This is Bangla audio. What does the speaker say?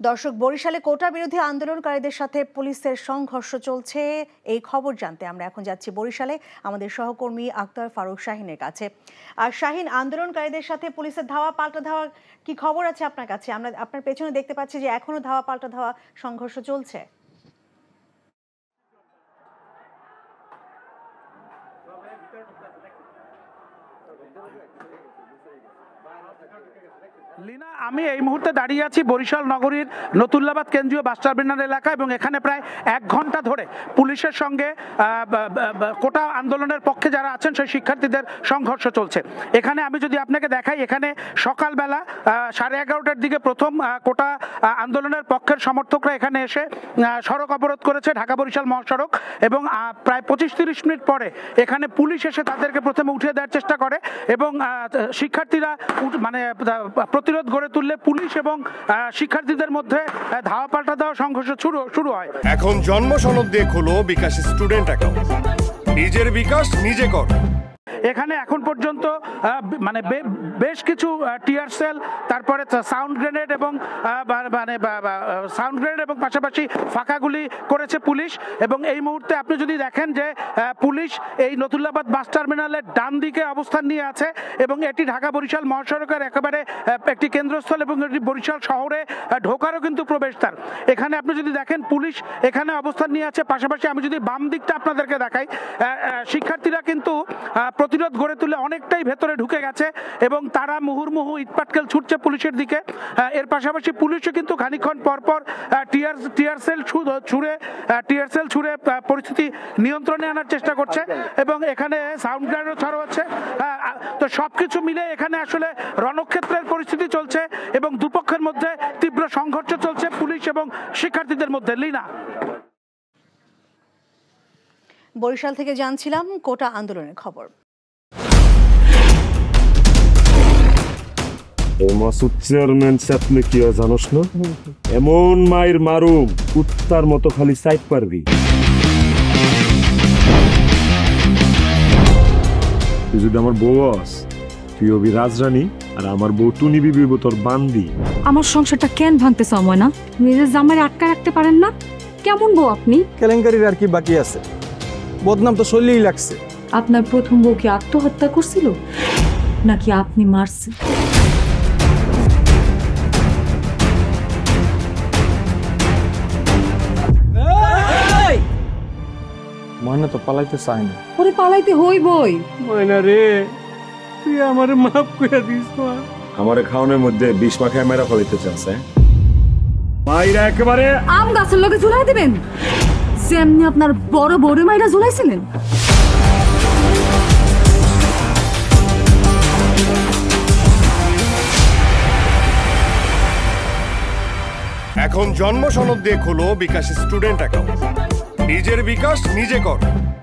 দর্শক, বরিশালে কোটা বিরোধী আন্দোলনকারীদের সাথে পুলিশের সংঘর্ষ চলছে। এই খবর জানতে আমরা এখন যাচ্ছি বরিশালে আমাদের সহকর্মী আক্তার ফারুক শাহিনের কাছে। আর শাহিন, আন্দোলনকারীদের সাথে পুলিশের ধাওয়া পাল্টা ধাওয়া কি খবর আছে আপনার কাছে? আমরা আপনার পেছনে দেখতে পাচ্ছি যে এখনো ধাওয়া পাল্টা ধাওয়া সংঘর্ষ চলছে। লীনা, আমি এই মুহূর্তে দাঁড়িয়ে আছি বরিশাল নগরীর নতুল্লাবাদ কেন্দ্রীয় বাস টার্মিনাল এলাকা এবং এখানে প্রায় 1 ঘন্টা ধরে পুলিশের সঙ্গে কোটা আন্দোলনের পক্ষে যারা আছেন সেই শিক্ষার্থীদের সংঘর্ষ চলছে। এখানে আমি যদি আপনাকে দেখাই, এখানে সকালবেলা 11:30টার দিকে প্রথম কোটা আন্দোলনের পক্ষের সমর্থকরা এখানে এসে সড়ক অবরোধ করেছে, ঢাকা বরিশাল মহাসড়ক, এবং প্রায় 25-30 মিনিট পরে এখানে পুলিশ এসে তাদেরকে প্রথমে উঠিয়ে দেওয়ার চেষ্টা করে এবং শিক্ষার্থীরা মানে প্রতিরোধ গড়ে তুললে পুলিশ এবং শিক্ষার্থীদের মধ্যে ধাওয়া পাল্টা দেওয়া সংঘর্ষ শুরু হয়। এখন জন্ম সনদ দিয়ে খোলো বিকাশ স্টুডেন্ট অ্যাকাউন্ট, নিজের বিকাশ নিজে কর। এখানে এখন পর্যন্ত মানে বেশ কিছু টিয়ার সেল, তারপরে সাউন্ড গ্রেনেড এবং পাশাপাশি ফাঁকা গুলি করেছে পুলিশ। এবং এই মুহূর্তে আপনি যদি দেখেন যে পুলিশ এই নতুল্লাবাদ বাস টার্মিনালের ডান দিকে অবস্থান নিয়ে আছে এবং এটি ঢাকা বরিশাল মহাসড়কের একেবারে একটি কেন্দ্রস্থল এবং এটি বরিশাল শহরে ঢোকারও কিন্তু প্রবেশদ্বার। এখানে আপনি যদি দেখেন পুলিশ এখানে অবস্থান নিয়ে আছে। পাশাপাশি আমি যদি বাম দিকটা আপনাদেরকে দেখাই, শিক্ষার্থীরা কিন্তু প্রতিরোধ গড়ে তুলে অনেকটাই ভেতরে ঢুকে গেছে এবং তারা মুহুর্মুহু ইটপাটকেল ছুটছে পুলিশের দিকে। এর পাশাপাশি পুলিশও কিন্তু খানিকক্ষণ পরপর টিয়ার সেল ছুড়ে পরিস্থিতি নিয়ন্ত্রণে আনার চেষ্টা করছে এবং এখানে সাউন্ড গ্রেনেডও ছড়া হচ্ছে। তো সবকিছু মিলে এখানে আসলে রণক্ষেত্রের পরিস্থিতি চলছে এবং দুপক্ষের মধ্যে তীব্র সংঘর্ষ চলছে পুলিশ এবং শিক্ষার্থীদের মধ্যে। লীনা, বরিশাল থেকে জানছিলাম কোটা আন্দোলনের খবর। মাসুদ চেয়ারম্যান চাপলে কি জানোস না, এমন মায়ের মারুম কুত্তার মতো খালি সাইড পারবি। তুই যদি আমার বউ আস, তুই হবি রাজরানী আর আমার বউ টুনি বিবি তোর বান্দি। আমার সংসারটা কেন ভাঙতে সময় না? নিজের জামাই আটকা রাখতে পারেন না? কেমন বউ আপনি? কেলেঙ্কারির আর কি বাকি আছে? বদনাম তো শৈলেই লাগছে। আপনার প্রথম বউ কি আত্মহত্যা করছিল নাকি আপনি মারছেন? ময়না তো পালাইতে চায় না। ওরে পালাইতে হইবই। ময়না রে, তুই আমারে মাফ করে দিস। আমারে খাওয়ানোর মধ্যে 20 মাখায় মেরা ফলাইতে চাচ্ছে। মাইরা একেবারে আম গাছের লগে ঝুলাই দিবেন যেমনি আপনার বড় বড় মাইরা ঝুলাইছিলেন। এখন জন্ম সনদ দিয়ে খোলো বিকাশ স্টুডেন্ট অ্যাকাউন্ট, নিজের বিকাশ নিজে কর।